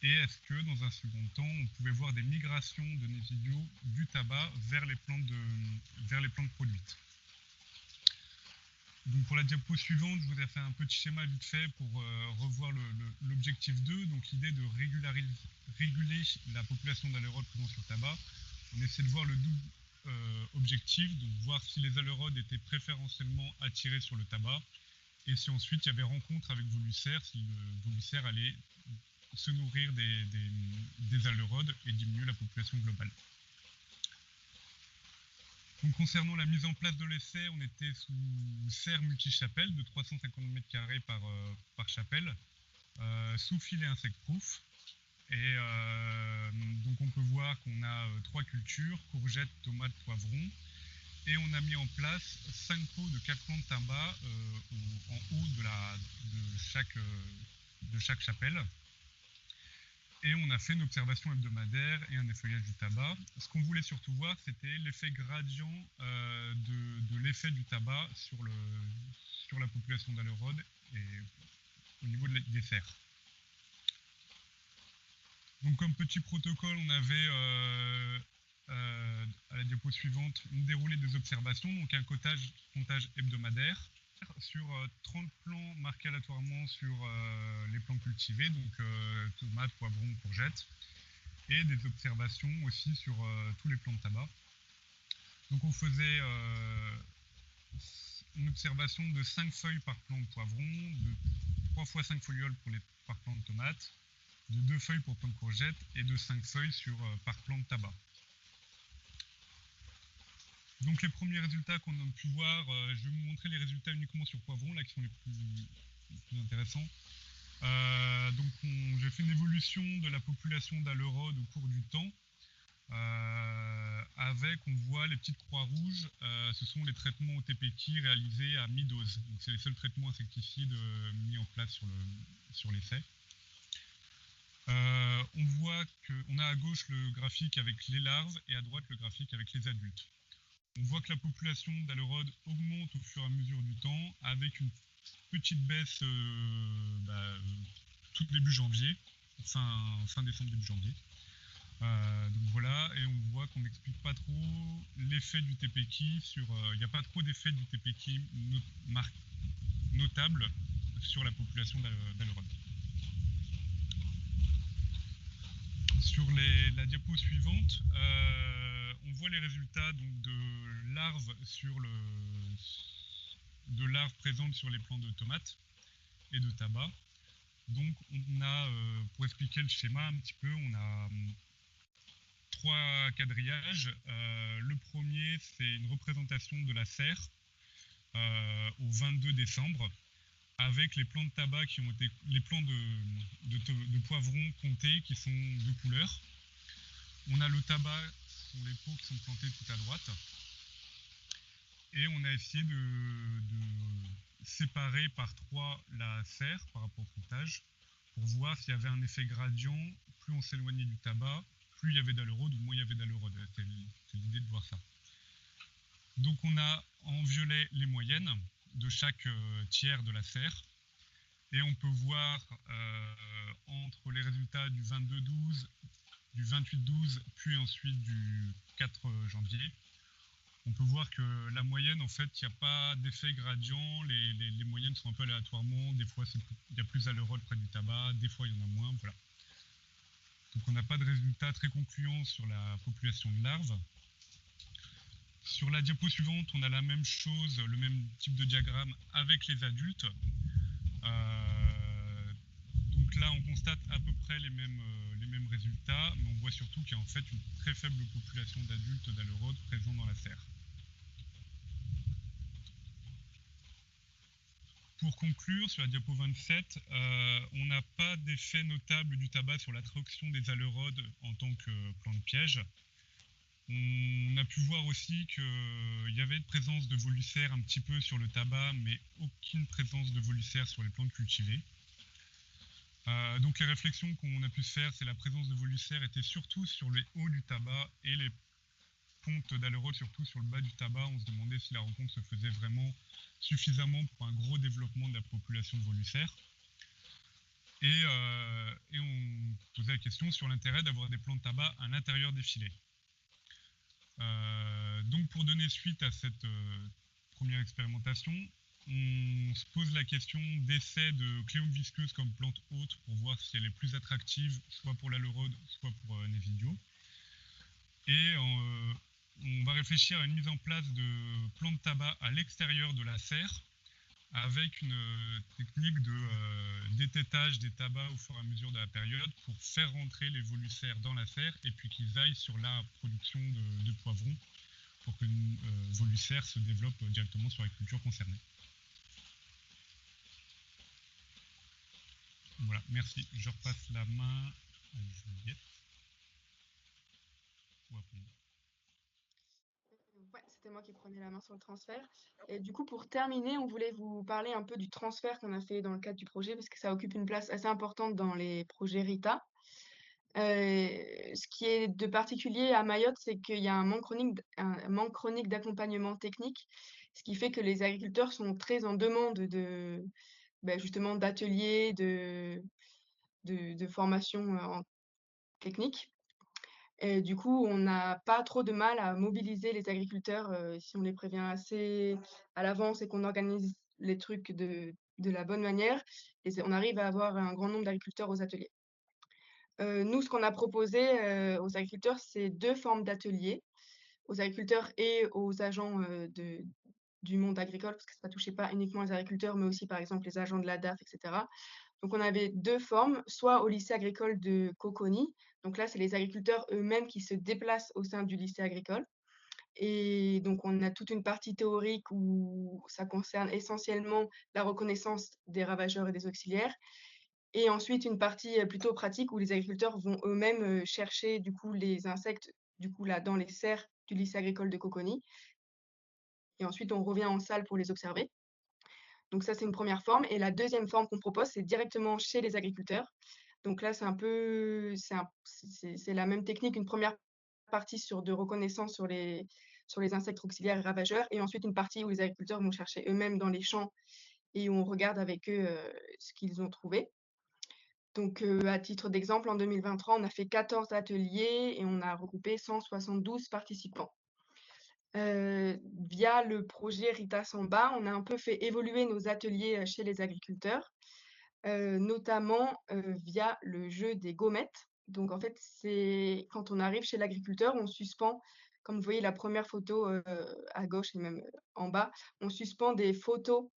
Et est-ce que, dans un second temps, on pouvait voir des migrations de Nesidio du tabac vers les plantes produites. Donc pour la diapo suivante, je vous ai fait un petit schéma vite fait pour revoir l'objectif 2, donc l'idée de réguler la population d'alérodes présents sur le tabac. On essaie de voir le double objectif, donc voir si les alérodes étaient préférentiellement attirés sur le tabac, et si ensuite il y avait rencontre avec volucères, si le volucère allait se nourrir des alérodes et diminuer la population globale. Donc, concernant la mise en place de l'essai, on était sous serre multichapelle de 350 m² par chapelle, sous filet insect-proof. Et donc on peut voir qu'on a 3 cultures, courgettes, tomates, poivrons. Et on a mis en place 5 pots de 4 plants de tabac en haut de chaque chapelle. Et on a fait une observation hebdomadaire et un effeuillage du tabac. Ce qu'on voulait surtout voir, c'était l'effet gradient de l'effet du tabac sur la population d'alérodes et au niveau des serres. Donc comme petit protocole, on avait à la diapo suivante une déroulée des observations, donc un comptage hebdomadaire sur 30 plants marqués aléatoirement sur les plants cultivés, donc tomates, poivrons, courgettes, et des observations aussi sur tous les plants de tabac. Donc on faisait une observation de 5 feuilles par plant de poivron, de 3 fois 5 folioles par plant de tomates, de 2 feuilles pour plant de courgettes et de 5 feuilles par plant de tabac. Donc les premiers résultats qu'on a pu voir, je vais vous montrer les résultats uniquement sur poivron, là qui sont les plus intéressants. Donc j'ai fait une évolution de la population d'alérodes au cours du temps. On voit les petites croix rouges, ce sont les traitements au TPK réalisés à mi-dose. Donc c'est les seuls traitements insecticides mis en place sur l'essai. On voit qu'on a à gauche le graphique avec les larves et à droite le graphique avec les adultes. On voit que la population d'alérodes augmente au fur et à mesure du temps, avec une petite baisse tout début janvier, fin décembre, début janvier. Donc voilà, et on voit qu'on n'explique pas trop l'effet du TPK il n'y a pas trop d'effet du TPK notable sur la population d'alérodes. Sur la diapo suivante, on voit les résultats donc, de larves présentes sur les plants de tomates et de tabac. Donc on a, pour expliquer le schéma un petit peu, on a 3 quadrillages. Le premier, c'est une représentation de la serre au 22 décembre. avec les plants de tabac qui ont été, les plants de poivrons comptés qui sont de couleur. On a le tabac, ce sont les pots qui sont plantés tout à droite. Et on a essayé de séparer par 3 la serre par rapport au comptage pour voir s'il y avait un effet gradient. Plus on s'éloignait du tabac, plus il y avait d'aleurodes ou moins il y avait d'aleurodes. C'est l'idée de voir ça. Donc on a en violet les moyennes de chaque tiers de la serre. Et on peut voir entre les résultats du 22-12, du 28-12, puis ensuite du 4 janvier, on peut voir que la moyenne, en fait, il n'y a pas d'effet gradient. Les moyennes sont un peu aléatoirement. Des fois, il y a plus d'aleurodes près du tabac. Des fois, il y en a moins. Voilà. Donc, on n'a pas de résultats très concluants sur la population de larves. Sur la diapo suivante, on a la même chose, le même type de diagramme avec les adultes. Donc là, on constate à peu près les mêmes résultats, mais on voit surtout qu'il y a en fait une très faible population d'adultes d'aleurodes présents dans la serre. Pour conclure, sur la diapo 27, on n'a pas d'effet notable du tabac sur l'attraction des aleurodes en tant que plan de piège. On a pu voir aussi qu'il y avait une présence de volucères un petit peu sur le tabac, mais aucune présence de volucères sur les plantes cultivées. Donc les réflexions qu'on a pu se faire, c'est la présence de volucères était surtout sur les hauts du tabac et les pontes d'aleurodes surtout sur le bas du tabac. On se demandait si la rencontre se faisait vraiment suffisamment pour un gros développement de la population de volucères. Et on posait la question sur l'intérêt d'avoir des plants de tabac à l'intérieur des filets. Donc pour donner suite à cette première expérimentation, on se pose la question d'essai de cléome visqueuse comme plante haute pour voir si elle est plus attractive, soit pour l'aleurode, soit pour Nevidio. Et on va réfléchir à une mise en place de plants de tabac à l'extérieur de la serre avec une technique de dététage des tabacs au fur et à mesure de la période pour faire rentrer les volucères dans la serre et puis qu'ils aillent sur la production de poivrons pour que les volucères se développent directement sur la culture concernée. Voilà, merci. Je repasse la main à Juliette. Ouais, c'était moi qui prenais la main sur le transfert. Et du coup, pour terminer, on voulait vous parler un peu du transfert qu'on a fait dans le cadre du projet, parce que ça occupe une place assez importante dans les projets RITA. Ce qui est de particulier à Mayotte, c'est qu'il y a un manque chronique d'accompagnement technique, ce qui fait que les agriculteurs sont très en demande justement d'ateliers, de formation technique. Et du coup, on n'a pas trop de mal à mobiliser les agriculteurs si on les prévient assez à l'avance et qu'on organise les trucs de la bonne manière. Et on arrive à avoir un grand nombre d'agriculteurs aux ateliers. Nous, ce qu'on a proposé aux agriculteurs, c'est 2 formes d'ateliers, aux agriculteurs et aux agents du monde agricole, parce que ça ne touchait pas uniquement les agriculteurs, mais aussi par exemple les agents de la DAF, etc. Donc on avait 2 formes, soit au lycée agricole de Coconi, donc là c'est les agriculteurs eux-mêmes qui se déplacent au sein du lycée agricole. Et donc on a toute une partie théorique où ça concerne essentiellement la reconnaissance des ravageurs et des auxiliaires. Et ensuite, une partie plutôt pratique où les agriculteurs vont eux-mêmes chercher du coup les insectes là dans les serres du lycée agricole de Coconi. Et ensuite, on revient en salle pour les observer. Donc ça, c'est une première forme. Et la deuxième forme qu'on propose, c'est directement chez les agriculteurs. Donc là, c'est la même technique, une première partie de reconnaissance sur les insectes auxiliaires et ravageurs, et ensuite une partie où les agriculteurs vont chercher eux-mêmes dans les champs et où on regarde avec eux ce qu'ils ont trouvé. Donc, à titre d'exemple, en 2023, on a fait 14 ateliers et on a regroupé 172 participants. Via le projet Rita Samba, on a un peu fait évoluer nos ateliers chez les agriculteurs, notamment via le jeu des gommettes. Donc, en fait, c'est quand on arrive chez l'agriculteur, on suspend, comme vous voyez la première photo à gauche et même en bas, on suspend des photos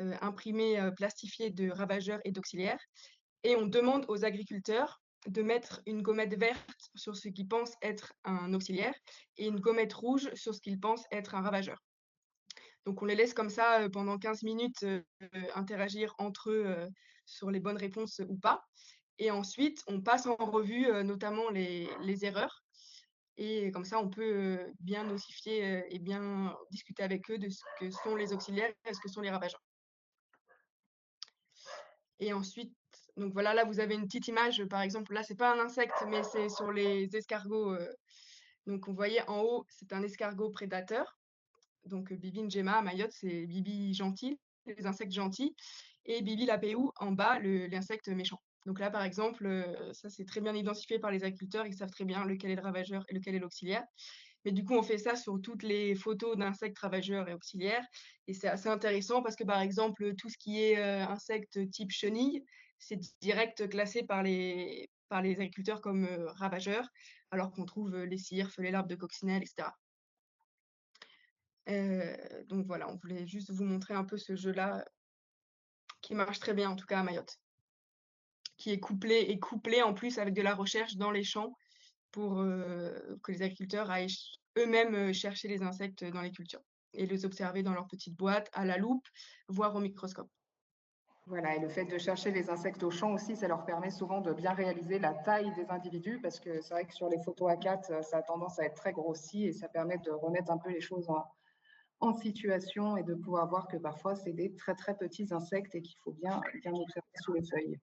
imprimées, plastifiées de ravageurs et d'auxiliaires. Et on demande aux agriculteurs de mettre une gommette verte sur ce qu'ils pensent être un auxiliaire et une gommette rouge sur ce qu'ils pensent être un ravageur. Donc, on les laisse comme ça pendant 15 minutes interagir entre eux sur les bonnes réponses ou pas. Et ensuite, on passe en revue notamment les erreurs. Et comme ça, on peut bien notifier et bien discuter avec eux de ce que sont les auxiliaires et ce que sont les ravageurs. Et ensuite, donc voilà, là, vous avez une petite image, par exemple, là, c'est pas un insecte, mais c'est sur les escargots. Donc, vous voyez en haut, c'est un escargot prédateur. Donc, Bibi Njema à Mayotte, c'est Bibi gentil, les insectes gentils. Et Bibi Lapéou en bas, l'insecte méchant. Donc là, par exemple, ça, c'est très bien identifié par les agriculteurs. Ils savent très bien lequel est le ravageur et lequel est l'auxiliaire. Mais du coup, on fait ça sur toutes les photos d'insectes ravageurs et auxiliaires. Et c'est assez intéressant parce que, par exemple, tout ce qui est insectes type chenille, c'est direct classé par les agriculteurs comme ravageurs, alors qu'on trouve les cirfes, les larves de coccinelle, etc. Donc voilà, on voulait juste vous montrer un peu ce jeu-là qui marche très bien, en tout cas à Mayotte, qui est couplé en plus avec de la recherche dans les champs pour que les agriculteurs aillent eux-mêmes chercher les insectes dans les cultures et les observer dans leur petite boîte, à la loupe, voire au microscope. Voilà, et le fait de chercher les insectes au champ aussi, ça leur permet souvent de bien réaliser la taille des individus, parce que c'est vrai que sur les photos A4, ça a tendance à être très grossi, et ça permet de remettre un peu les choses en situation et de pouvoir voir que parfois, c'est des très, très petits insectes et qu'il faut bien observer sous les feuilles.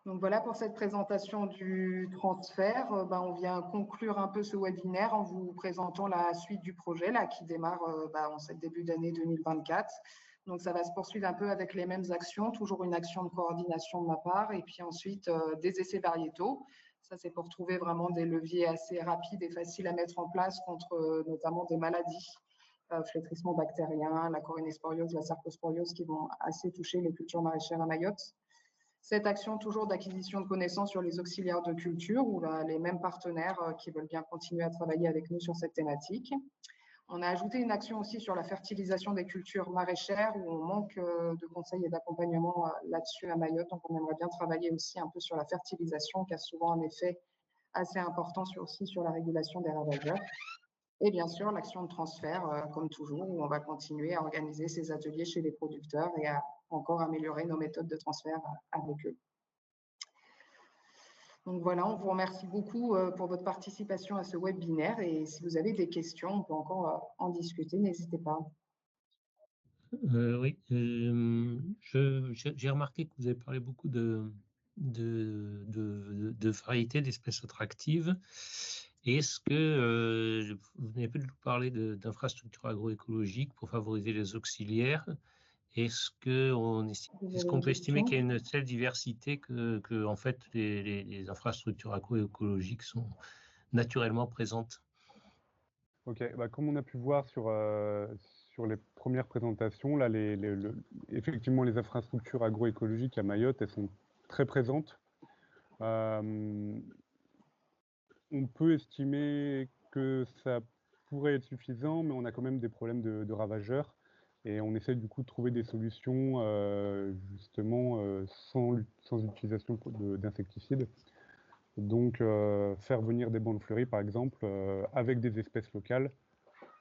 Donc voilà pour cette présentation du transfert. On vient conclure un peu ce webinaire en vous présentant la suite du projet là, qui démarre en ce début d'année 2024. Donc ça va se poursuivre un peu avec les mêmes actions, toujours une action de coordination de ma part, et puis ensuite des essais variétaux. Ça, c'est pour trouver vraiment des leviers assez rapides et faciles à mettre en place contre notamment des maladies, flétrissement bactérien, la corinésporiose, la cercosporiose, qui vont assez toucher les cultures maraîchères à Mayotte. Cette action toujours d'acquisition de connaissances sur les auxiliaires de culture, où les mêmes partenaires qui veulent bien continuer à travailler avec nous sur cette thématique. On a ajouté une action aussi sur la fertilisation des cultures maraîchères, où on manque de conseils et d'accompagnement là-dessus à Mayotte. Donc, on aimerait bien travailler aussi un peu sur la fertilisation, qui a souvent un effet assez important aussi sur la régulation des ravageurs. Et bien sûr, l'action de transfert, comme toujours, où on va continuer à organiser ces ateliers chez les producteurs et à encore améliorer nos méthodes de transfert avec eux. Donc voilà, on vous remercie beaucoup pour votre participation à ce webinaire, et si vous avez des questions, on peut encore en discuter, n'hésitez pas. Oui, j'ai remarqué que vous avez parlé beaucoup de variétés d'espèces attractives. Est-ce que vous n'avez pas du tout parlé d'infrastructures agroécologiques pour favoriser les auxiliaires? Est-ce qu'on peut estimer qu'il y a une telle diversité que en fait, les infrastructures agroécologiques sont naturellement présentes? Ok, comme on a pu voir sur les premières présentations, là, effectivement, les infrastructures agroécologiques à Mayotte, elles sont très présentes. On peut estimer que ça pourrait être suffisant, mais on a quand même des problèmes de ravageurs. Et on essaie du coup de trouver des solutions justement sans utilisation d'insecticides. Donc faire venir des bandes fleuries par exemple avec des espèces locales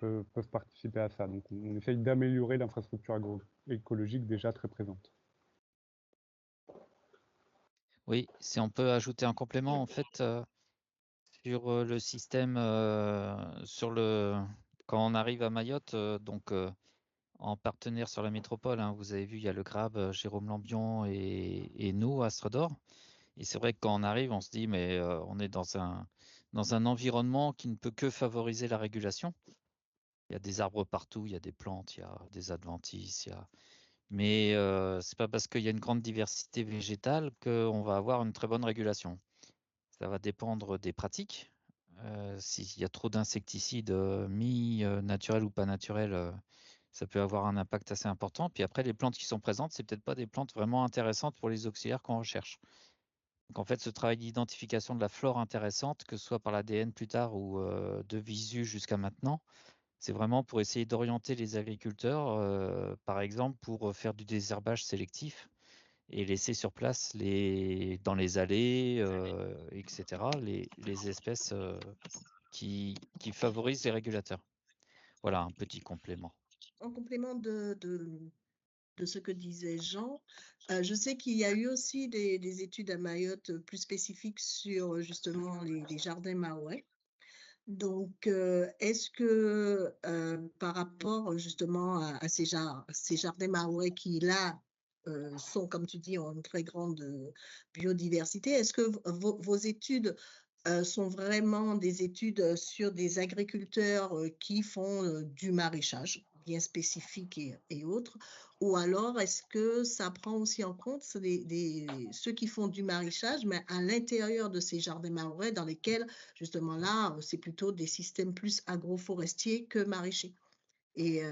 peuvent participer à ça. Donc on essaye d'améliorer l'infrastructure agroécologique déjà très présente. Oui, si on peut ajouter un complément, en fait, sur le système, quand on arrive à Mayotte, en partenaire sur la métropole, hein, vous avez vu, il y a le Grab, Jérôme Lambion et nous, Astre d'Or. Et c'est vrai que quand on arrive, on se dit, mais on est dans un environnement qui ne peut que favoriser la régulation. Il y a des arbres partout, il y a des plantes, il y a des adventices, mais c'est pas parce qu'il y a une grande diversité végétale qu'on va avoir une très bonne régulation. Ça va dépendre des pratiques. S'il y a trop d'insecticides mi-naturels ou pas naturels, ça peut avoir un impact assez important. Puis après, les plantes qui sont présentes, c'est peut-être pas des plantes vraiment intéressantes pour les auxiliaires qu'on recherche. Donc en fait, ce travail d'identification de la flore intéressante, que ce soit par l'ADN plus tard ou de visu jusqu'à maintenant, c'est vraiment pour essayer d'orienter les agriculteurs, par exemple, pour faire du désherbage sélectif et laisser sur place dans les allées, etc., les espèces qui favorisent les régulateurs. Voilà, un petit complément. En complément de ce que disait Jean, je sais qu'il y a eu aussi des études à Mayotte plus spécifiques sur justement les jardins mahorais. Donc, est-ce que par rapport justement à ces jardins mahorais qui là sont, comme tu dis, en une très grande biodiversité, est-ce que vos études sont vraiment des études sur des agriculteurs qui font du maraîchage bien spécifique et autres, ou alors est-ce que ça prend aussi en compte ceux qui font du maraîchage, mais à l'intérieur de ces jardins mahorais dans lesquels, justement là, c'est plutôt des systèmes plus agroforestiers que maraîchers. Et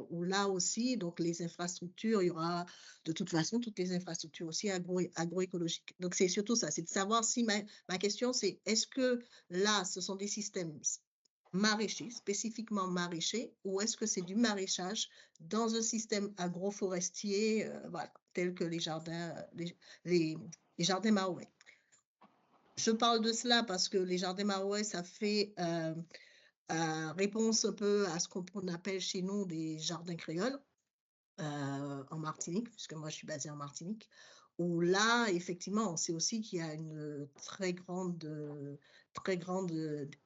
où là aussi, donc les infrastructures, il y aura de toute façon toutes les infrastructures aussi agroécologiques. Donc c'est surtout ça, c'est de savoir si ma question c'est est-ce que là, ce sont des systèmes maraîchers, spécifiquement maraîchers, ou est-ce que c'est du maraîchage dans un système agroforestier, voilà, tel que les jardins mahorais. Je parle de cela parce que les jardins mahorais, ça fait réponse un peu à ce qu'on appelle chez nous des jardins créoles en Martinique, puisque moi je suis basée en Martinique, où là, effectivement, on sait aussi qu'il y a une très grande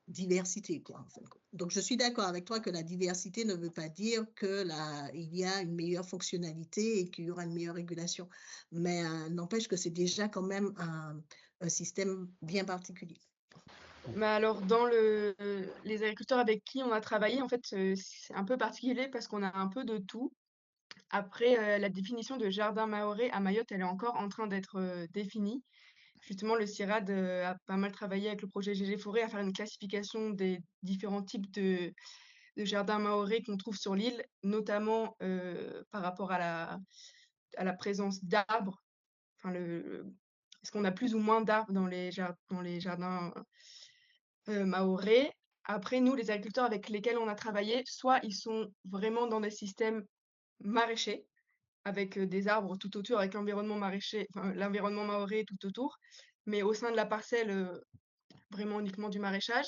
diversité, quoi, en fin de compte. Donc, je suis d'accord avec toi que la diversité ne veut pas dire qu'il y a une meilleure fonctionnalité et qu'il y aura une meilleure régulation, mais n'empêche que c'est déjà quand même un système bien particulier. Mais alors, les agriculteurs avec qui on a travaillé, en fait, c'est un peu particulier parce qu'on a un peu de tout. Après, la définition de jardin mahorais à Mayotte, elle est encore en train d'être définie. Justement, le CIRAD a pas mal travaillé avec le projet GG Forêt à faire une classification des différents types de jardins mahorais qu'on trouve sur l'île, notamment par rapport à la présence d'arbres. Enfin, est-ce qu'on a plus ou moins d'arbres dans les jardins mahorais. Après, nous, les agriculteurs avec lesquels on a travaillé, soit ils sont vraiment dans des systèmes maraîchers, avec des arbres tout autour, avec l'environnement maraîcher, enfin, l'environnement mahorais tout autour, mais au sein de la parcelle, vraiment uniquement du maraîchage.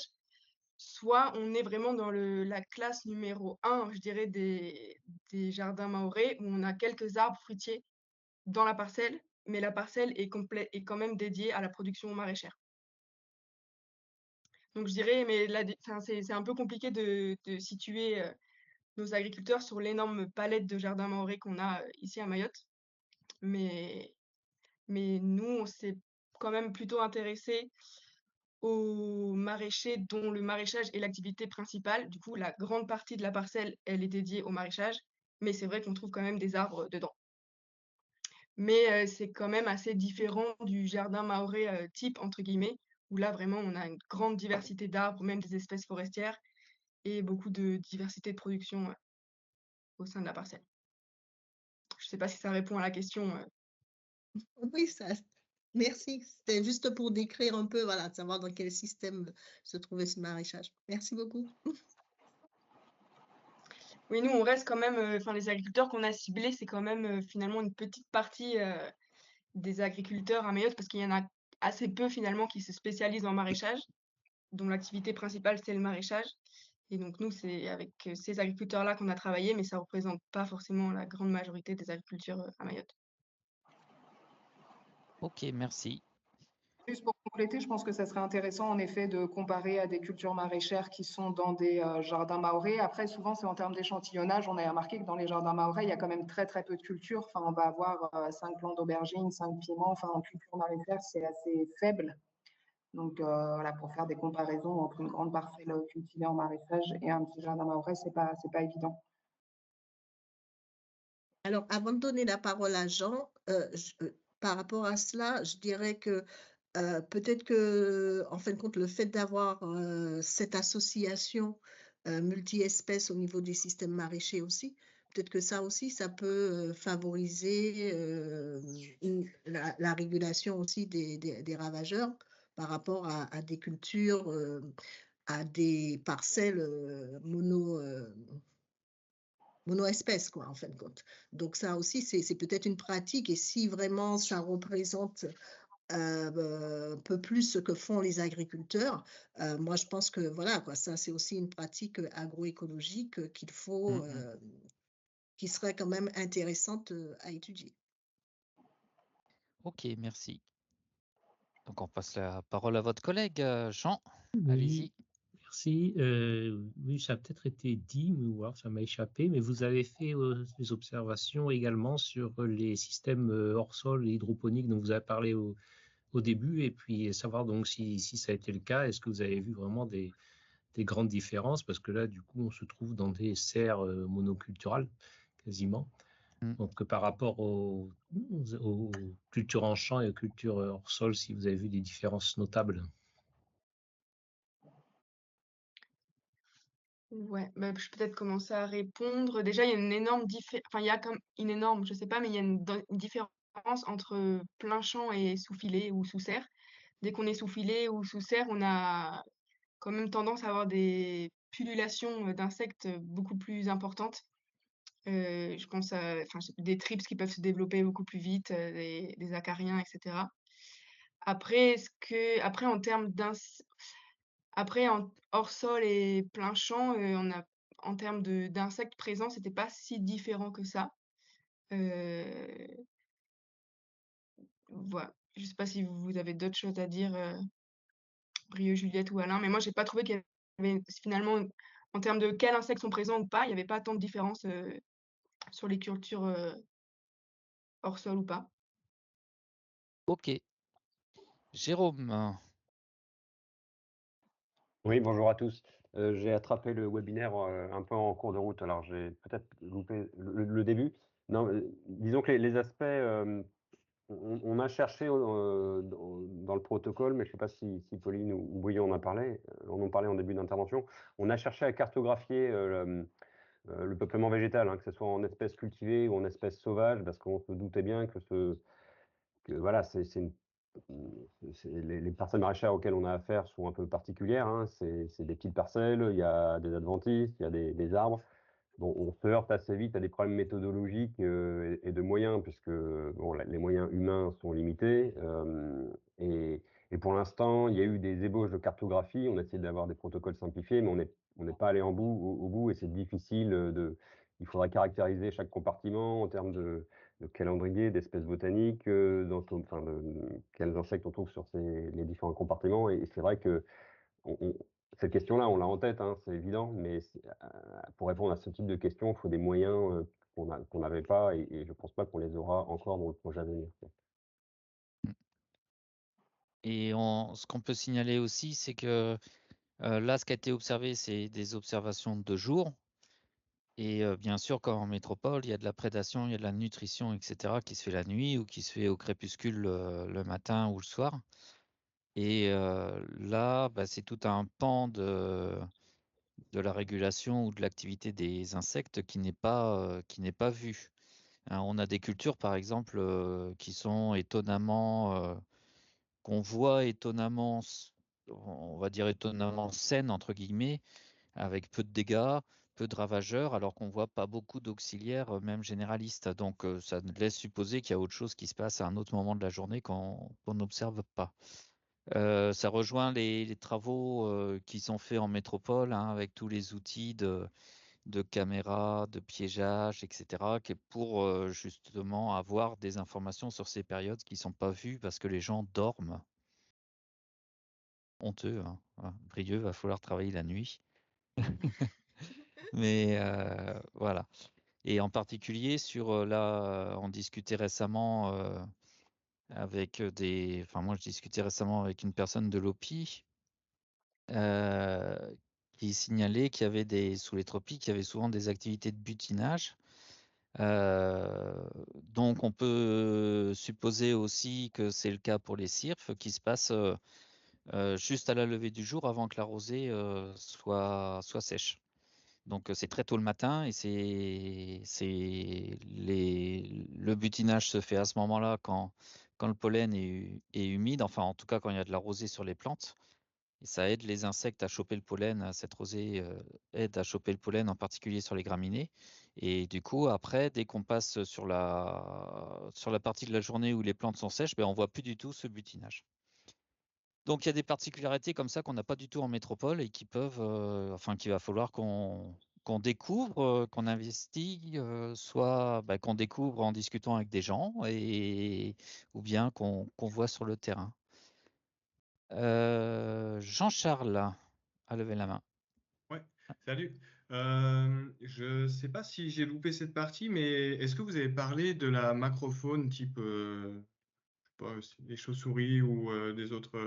Soit on est vraiment dans la classe numéro 1, je dirais, des jardins mahorais, où on a quelques arbres fruitiers dans la parcelle, mais la parcelle est quand même dédiée à la production maraîchère. Donc je dirais, mais c'est un peu compliqué de situer nos agriculteurs sur l'énorme palette de jardins mahorais qu'on a ici à Mayotte. Mais nous, on s'est quand même plutôt intéressé aux maraîchers dont le maraîchage est l'activité principale. Du coup, la grande partie de la parcelle, elle est dédiée au maraîchage, mais c'est vrai qu'on trouve quand même des arbres dedans. Mais c'est quand même assez différent du jardin mahorais type, entre guillemets, où là, vraiment, on a une grande diversité d'arbres, même des espèces forestières, et beaucoup de diversité de production au sein de la parcelle. Je ne sais pas si ça répond à la question. Oui, merci. C'était juste pour décrire un peu, voilà, de savoir dans quel système se trouvait ce maraîchage. Merci beaucoup. Oui, nous, on reste quand même, enfin, les agriculteurs qu'on a ciblés, c'est quand même finalement une petite partie des agriculteurs à Mayotte, parce qu'il y en a assez peu finalement qui se spécialisent en maraîchage, dont l'activité principale, c'est le maraîchage. Et donc, nous, c'est avec ces agriculteurs-là qu'on a travaillé, mais ça ne représente pas forcément la grande majorité des agricultures à Mayotte. Ok, merci. Juste pour compléter, je pense que ça serait intéressant en effet de comparer à des cultures maraîchères qui sont dans des jardins mahorais. Après, souvent, c'est en termes d'échantillonnage. On a remarqué que dans les jardins mahorais, il y a quand même très très peu de cultures. Enfin, on va avoir 5 plants d'aubergines, 5 piments. Enfin, en culture maraîchère, c'est assez faible. Donc voilà, pour faire des comparaisons entre une grande parcelle cultivée en maraîchage et un petit jardin mahorais, c'est pas évident. Alors, avant de donner la parole à Jean, par rapport à cela, je dirais que peut-être que, en fin de compte, le fait d'avoir cette association multi-espèces au niveau des systèmes maraîchers aussi, peut-être que ça aussi, ça peut favoriser la régulation aussi des ravageurs par rapport à des cultures, à des parcelles mono-espèces, quoi, en fin de compte. Donc ça aussi, c'est peut-être une pratique, et si vraiment ça représente un peu plus ce que font les agriculteurs. Moi, je pense que voilà, quoi, ça, c'est aussi une pratique agroécologique qu'il faut, qui serait quand même intéressante à étudier. Ok, merci. Donc on passe la parole à votre collègue, Jean. Oui, Allez-y. merci. Oui, ça a peut-être été dit, ou alors ça m'a échappé, mais vous avez fait des observations également sur les systèmes hors sol et hydroponiques dont vous avez parlé au début, et puis savoir donc si ça a été le cas, est-ce que vous avez vu vraiment des grandes différences? Parce que là, du coup, on se trouve dans des serres monoculturales, quasiment. Mm. Donc, par rapport aux cultures en champ et aux cultures hors sol, si vous avez vu des différences notables. Ouais, bah, je peux peut-être commencer à répondre. Déjà, il y a une énorme enfin, il y a comme une énorme, je sais pas, mais il y a une différence entre plein champ et sous-filet ou sous serre. Dès qu'on est sous filet ou sous serre, on a quand même tendance à avoir des pullulations d'insectes beaucoup plus importantes. Je pense à enfin, des thrips qui peuvent se développer beaucoup plus vite, des acariens, etc. Après en termes après en hors sol et plein champ, on a en termes d'insectes présents, c'était pas si différent que ça. Heu, voilà. Je sais pas si vous avez d'autres choses à dire, Brieux, Juliette ou Alain, mais moi j'ai pas trouvé qu'il y avait finalement, en termes de quels insectes sont présents ou pas, il y avait pas tant de différence, sur les cultures, hors sol ou pas. Ok. Jérôme. Oui, bonjour à tous. J'ai attrapé le webinaire un peu en cours de route, alors j'ai peut-être loupé le début. Non, disons que les aspects, on a cherché dans le protocole, mais je ne sais pas si Pauline ou Bouillon en en ont parlé en début d'intervention. On a cherché à cartographier le peuplement végétal, hein, que ce soit en espèces cultivées ou en espèces sauvages, parce qu'on se doutait bien que voilà, les parcelles maraîchères auxquelles on a affaire sont un peu particulières, hein. C'est des petites parcelles, il y a des adventices, il y a des arbres. Bon, on se heurte assez vite à des problèmes méthodologiques et de moyens, puisque bon, les moyens humains sont limités. Et pour l'instant, il y a eu des ébauches de cartographie. On a essayé d'avoir des protocoles simplifiés, mais on n'est pas allé au bout, et c'est difficile il faudra caractériser chaque compartiment en termes de calendrier, d'espèces botaniques, enfin, quels insectes on trouve sur les différents compartiments. Et c'est vrai que cette question-là, on l'a en tête, hein, c'est évident, mais pour répondre à ce type de questions, il faut des moyens qu'on n'avait pas, et je ne pense pas qu'on les aura encore dans le projet à venir. Et ce qu'on peut signaler aussi, c'est que là, ce qui a été observé, c'est des observations de jour. Et bien sûr, quand en métropole, il y a de la prédation, il y a de la nutrition, etc., qui se fait la nuit ou qui se fait au crépuscule le matin ou le soir. Et là, bah, c'est tout un pan de la régulation ou de l'activité des insectes qui n'est pas vu. Hein, on a des cultures, par exemple, qui sont étonnamment, qu'on voit étonnamment, on va dire étonnamment saines, entre guillemets, avec peu de dégâts, peu de ravageurs, alors qu'on voit pas beaucoup d'auxiliaires, même généralistes. Donc, ça laisse supposer qu'il y a autre chose qui se passe à un autre moment de la journée qu'on n'observe pas. Ça rejoint les travaux qui sont faits en métropole, hein, avec tous les outils de caméras, de piégeage, etc., qui est pour justement avoir des informations sur ces périodes qui ne sont pas vues parce que les gens dorment. Honteux, hein. Voilà. Brieux, va falloir travailler la nuit. Mais voilà. Et en particulier sur là, on discutait récemment avec enfin moi je discutais récemment avec une personne de l'OPI qui signalait qu'il y avait sous les tropiques, il y avait souvent des activités de butinage. Donc on peut supposer aussi que c'est le cas pour les cirfes qui se passent juste à la levée du jour avant que la rosée soit sèche. Donc c'est très tôt le matin et le butinage se fait à ce moment-là quand le pollen est humide, enfin en tout cas quand il y a de la rosée sur les plantes. Et ça aide les insectes à choper le pollen, cette rosée aide à choper le pollen, en particulier sur les graminées. Et du coup, après, dès qu'on passe sur la partie de la journée où les plantes sont sèches, ben, on voit plus du tout ce butinage. Donc, il y a des particularités comme ça qu'on n'a pas du tout en métropole et qui peuvent, enfin, qu'il va falloir qu'on découvre, qu'on investigue, soit qu'on découvre en discutant avec des gens, ou bien qu'on voit sur le terrain. Jean-Charles a levé la main. Ouais, salut. Je sais pas si j'ai loupé cette partie, mais est-ce que vous avez parlé de la macrofaune type je sais pas, les chauves-souris ou des autres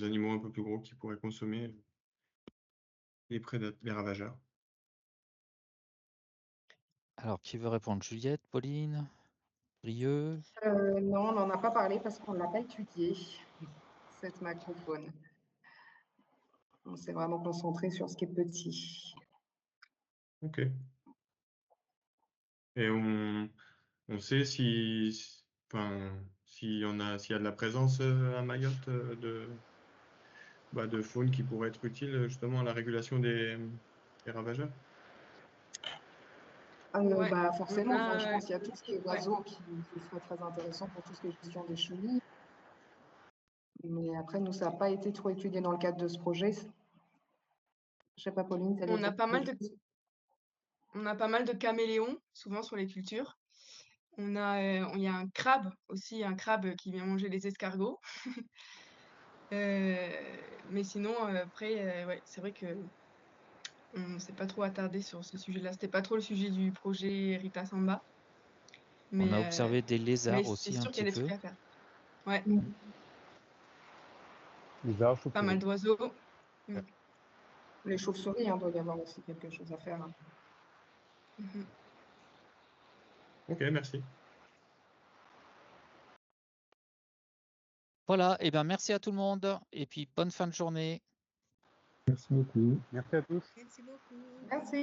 animaux un peu plus gros qui pourraient consommer les ravageurs? Alors, qui veut répondre? Juliette, Pauline, Brieux? Non, on n'en a pas parlé parce qu'on ne l'a pas étudié, cette macrofaune. On s'est vraiment concentré sur ce qui est petit. Ok. Et on sait enfin, s'il y a de la présence à Mayotte de faune qui pourrait être utile justement à la régulation des ravageurs? Ouais, Forcément, on a, je pense qu'il y a tout ce qui est ouais. oiseaux qui serait très intéressant pour tout ce qui est gestion des chenilles. Mais après, nous, ça n'a pas été trop étudié dans le cadre de ce projet. Je ne sais pas, Pauline, tu allais On a dire pas mal quelque chose? On a pas mal de caméléons, souvent sur les cultures. Il y a un crabe aussi, un crabe qui vient manger les escargots. Mais sinon, après, ouais, c'est vrai que on s'est pas trop attardé sur ce sujet-là. C'était pas trop le sujet du projet Rita Samba. On a Mais observé des lézards c'est aussi un sûr qu'il y petit a des trucs peu. à faire. Ouais, Lézard, pas mal chauve-souris. d'oiseaux. Mm. Les chauves-souris, il doit y avoir aussi quelque chose à faire. Mhm. Ok, merci. Voilà, et bien merci à tout le monde, et puis bonne fin de journée. Merci beaucoup. Merci à tous. Merci beaucoup. Merci.